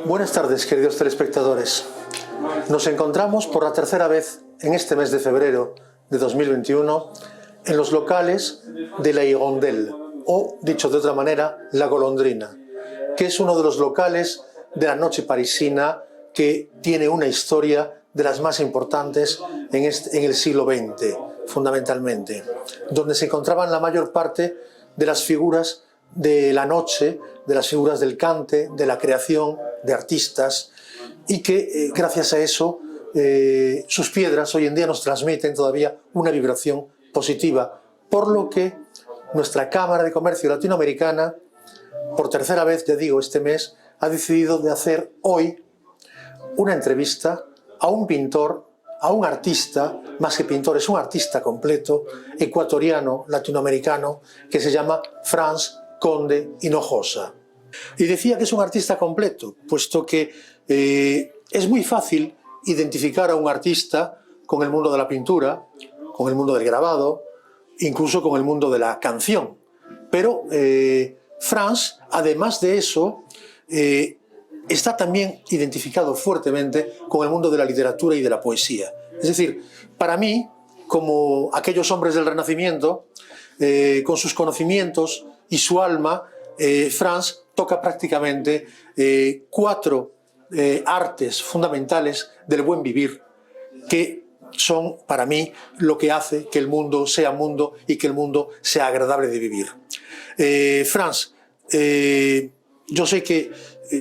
Buenas tardes, queridos telespectadores. Nos encontramos por la tercera vez en este mes de febrero de 2021 en los locales de La Hirondelle, o, dicho de otra manera, La Golondrina, que es uno de los locales de la noche parisina que tiene una historia de las más importantes en el siglo XX, fundamentalmente, donde se encontraban la mayor parte de las figuras de la noche, de las figuras del cante, de la creación, de artistas, y que gracias a eso sus piedras hoy en día nos transmiten todavía una vibración positiva, por lo que nuestra Cámara de Comercio Latinoamericana, por tercera vez, ya digo, este mes, ha decidido de hacer hoy una entrevista a un pintor, a un artista, más que pintor, es un artista completo, ecuatoriano, latinoamericano, que se llama Franz Conde Hinojosa. Y decía que es un artista completo, puesto que es muy fácil identificar a un artista con el mundo de la pintura, con el mundo del grabado, incluso con el mundo de la canción. Pero Franz, además de eso, está también identificado fuertemente con el mundo de la literatura y de la poesía. Es decir, para mí, como aquellos hombres del Renacimiento, con sus conocimientos y su alma, Franz toca prácticamente cuatro artes fundamentales del buen vivir, que son para mí lo que hace que el mundo sea mundo y que el mundo sea agradable de vivir. Franz, yo sé que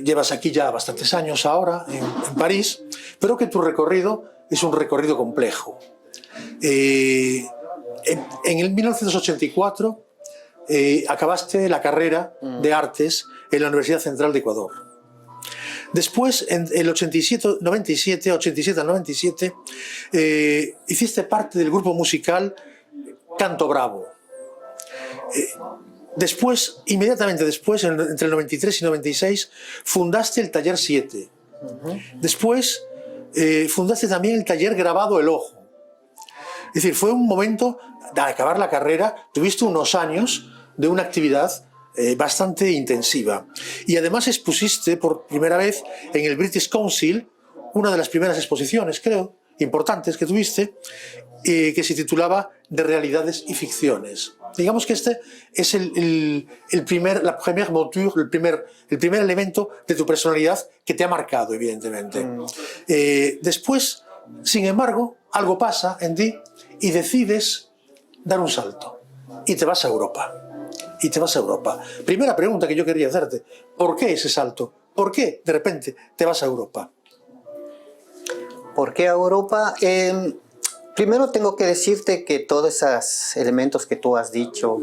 llevas aquí ya bastantes años ahora, en París, pero que tu recorrido es un recorrido complejo. En el 1984 acabaste la carrera de artes en la Universidad Central de Ecuador. Después, en el 87 al 97, hiciste parte del grupo musical Canto Bravo. Después, inmediatamente después, entre el 93 y 96, fundaste el Taller 7. Después, fundaste también el Taller Grabado El Ojo. Es decir, fue un momento de acabar la carrera, tuviste unos años de una actividad bastante intensiva. Y además expusiste por primera vez en el British Council, una de las primeras exposiciones, creo, importantes que tuviste, que se titulaba De realidades y ficciones. Digamos que este es la première monture, el primer elemento de tu personalidad que te ha marcado, evidentemente. Después, sin embargo, algo pasa en ti y decides dar un salto y te vas a Europa. Primera pregunta que yo quería hacerte, ¿por qué ese salto? ¿Por qué de repente te vas a Europa? ¿Por qué a Europa? Primero tengo que decirte que todos esos elementos que tú has dicho,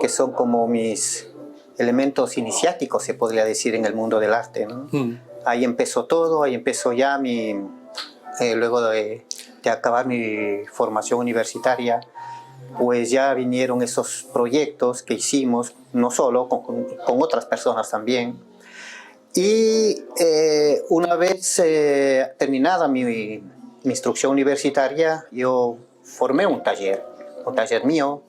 que son como mis elementos iniciáticos, se podría decir, en el mundo del arte, ¿no? Ahí empezó todo, ahí empezó ya luego de acabar mi formación universitaria, pues ya vinieron esos proyectos que hicimos, no solo, con otras personas también. Y una vez terminada mi instrucción universitaria, yo formé un taller mío,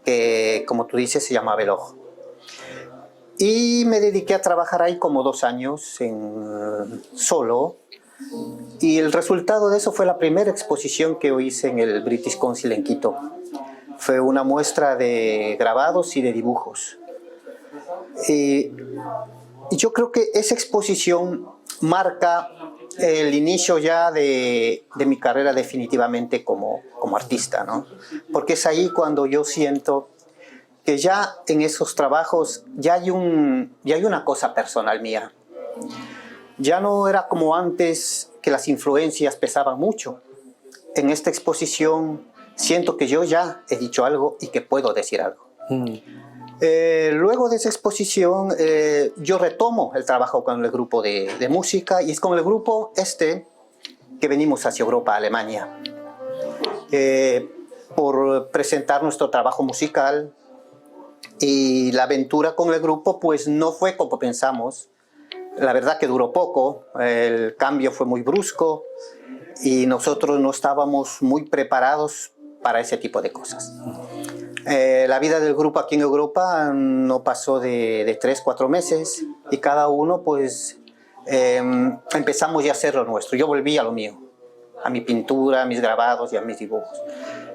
que como tú dices se llamaba El Ojo. Y me dediqué a trabajar ahí como 2 años solo. Y el resultado de eso fue la primera exposición que yo hice en el British Council en Quito. Fue una muestra de grabados y de dibujos. Y yo creo que esa exposición marca el inicio ya de mi carrera definitivamente como artista, ¿no? Porque es ahí cuando yo siento que ya en esos trabajos ya hay una cosa personal mía. Ya no era como antes, que las influencias pesaban mucho. En esta exposición siento que yo ya he dicho algo y que puedo decir algo. Luego de esa exposición, yo retomo el trabajo con el grupo de música, y es con el grupo que venimos hacia Europa, Alemania, por presentar nuestro trabajo musical. Y la aventura con el grupo pues no fue como pensamos. La verdad que duró poco, el cambio fue muy brusco y nosotros no estábamos muy preparados para ese tipo de cosas. La vida del grupo aquí en Europa no pasó de 3-4 meses, y cada uno pues empezamos ya a hacer lo nuestro. Yo volví a lo mío, a mi pintura, a mis grabados y a mis dibujos.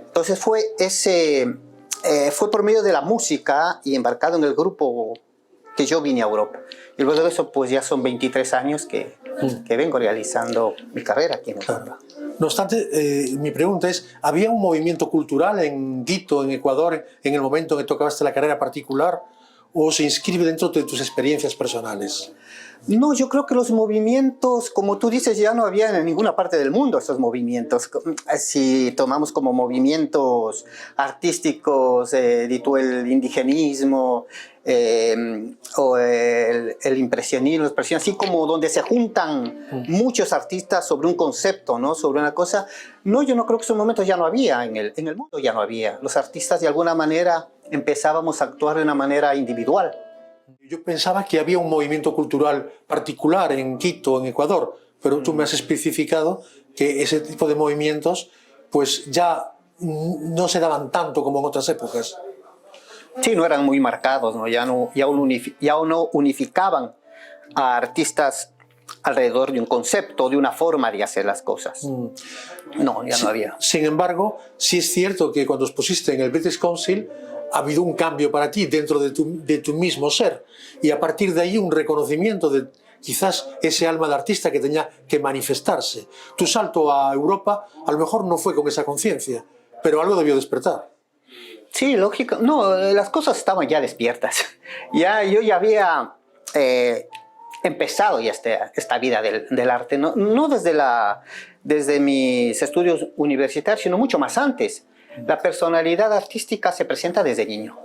Entonces fue por medio de la música y embarcado en el grupo que yo vine a Europa. Y luego de eso, pues ya son 23 años que vengo realizando mi carrera aquí en Europa. Claro. No obstante, mi pregunta es, ¿había un movimiento cultural en Quito, en Ecuador, en el momento en que tocaste la carrera particular, o se inscribe dentro de tus experiencias personales? No, yo creo que los movimientos, como tú dices, ya no había en ninguna parte del mundo esos movimientos. Si tomamos como movimientos artísticos, el indigenismo o el impresionismo, así como donde se juntan muchos artistas sobre un concepto, ¿no? Sobre una cosa. No, yo no creo que esos momentos ya no había, en el mundo ya no había. Los artistas de alguna manera empezábamos a actuar de una manera individual. Yo pensaba que había un movimiento cultural particular en Quito, en Ecuador, pero tú me has especificado que ese tipo de movimientos pues ya no se daban tanto como en otras épocas. Sí, no eran muy marcados, ¿no? Ya no unificaban a artistas alrededor de un concepto, de una forma de hacer las cosas. No, ya no había. Sin embargo, sí es cierto que cuando os pusiste en el British Council ha habido un cambio para ti dentro de tu mismo ser, y a partir de ahí un reconocimiento de quizás ese alma de artista que tenía que manifestarse. Tu salto a Europa a lo mejor no fue con esa conciencia, pero algo debió despertar. Sí, lógico. No, las cosas estaban ya despiertas. Yo ya había empezado ya esta vida del arte, no desde mis estudios universitarios, sino mucho más antes. La personalidad artística se presenta desde niño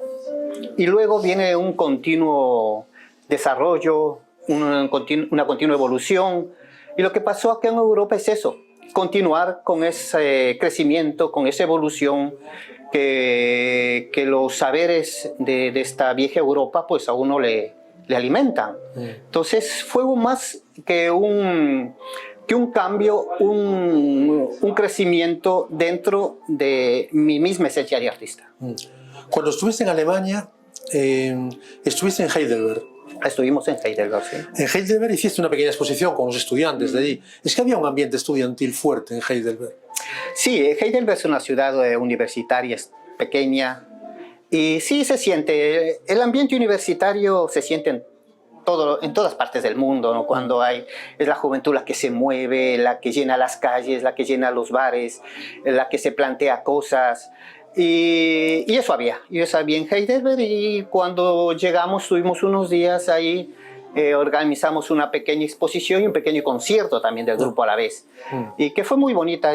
y luego viene un continuo desarrollo, una continua evolución, y lo que pasó acá en Europa es eso, continuar con ese crecimiento, con esa evolución que los saberes de esta vieja Europa pues a uno le alimentan. Entonces fue más que un cambio, un crecimiento dentro de mi misma esencia de artista. Cuando estuviste en Alemania, estuviste en Heidelberg. Estuvimos en Heidelberg, sí. En Heidelberg hiciste una pequeña exposición con los estudiantes de allí. Es que había un ambiente estudiantil fuerte en Heidelberg. Sí, Heidelberg es una ciudad universitaria pequeña y sí se siente, el ambiente universitario se siente en todas partes del mundo, ¿no? Cuando es la juventud la que se mueve, la que llena las calles, la que llena los bares, la que se plantea cosas. Y eso había en Heidelberg, y cuando llegamos tuvimos unos días ahí, organizamos una pequeña exposición y un pequeño concierto también del grupo a la vez, y que fue muy bonita.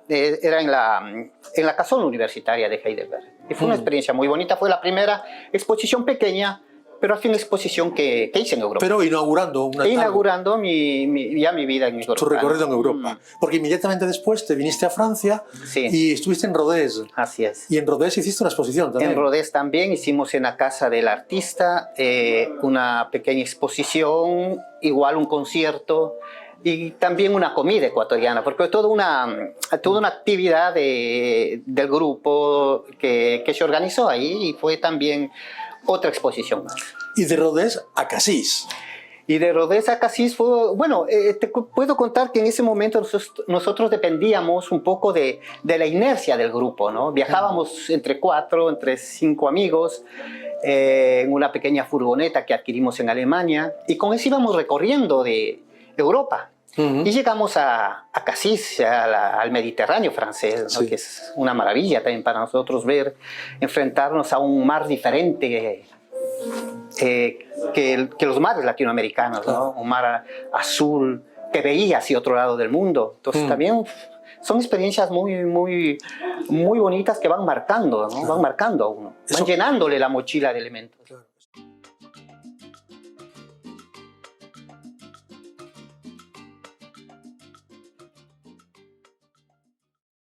Era en la casona universitaria de Heidelberg, y fue una experiencia muy bonita. Fue la primera exposición pequeña, pero al fin la exposición que hice en Europa. Pero inaugurando mi vida en Europa. Tu recorrido en Europa. Porque inmediatamente después te viniste a Francia, sí, y estuviste en Rodez. Así es. Y en Rodez hiciste una exposición también. En Rodez también hicimos en la casa del artista una pequeña exposición, igual un concierto y también una comida ecuatoriana, porque toda una actividad del grupo que se organizó ahí, y fue también otra exposición más. Y de Rodez a Cassis. Y de Rodez a Cassis fue, bueno, te puedo contar que en ese momento nosotros dependíamos un poco de la inercia del grupo, ¿no? Viajábamos entre 5 amigos en una pequeña furgoneta que adquirimos en Alemania, y con eso íbamos recorriendo de Europa. Y llegamos a Cassis, al Mediterráneo francés, ¿no? Sí. Que es una maravilla también para nosotros enfrentarnos a un mar diferente que los mares latinoamericanos, ¿no? Un mar azul que veía hacia otro lado del mundo. Entonces también son experiencias muy bonitas que van marcando, ¿no? Van marcando a uno, van llenándole la mochila de elementos.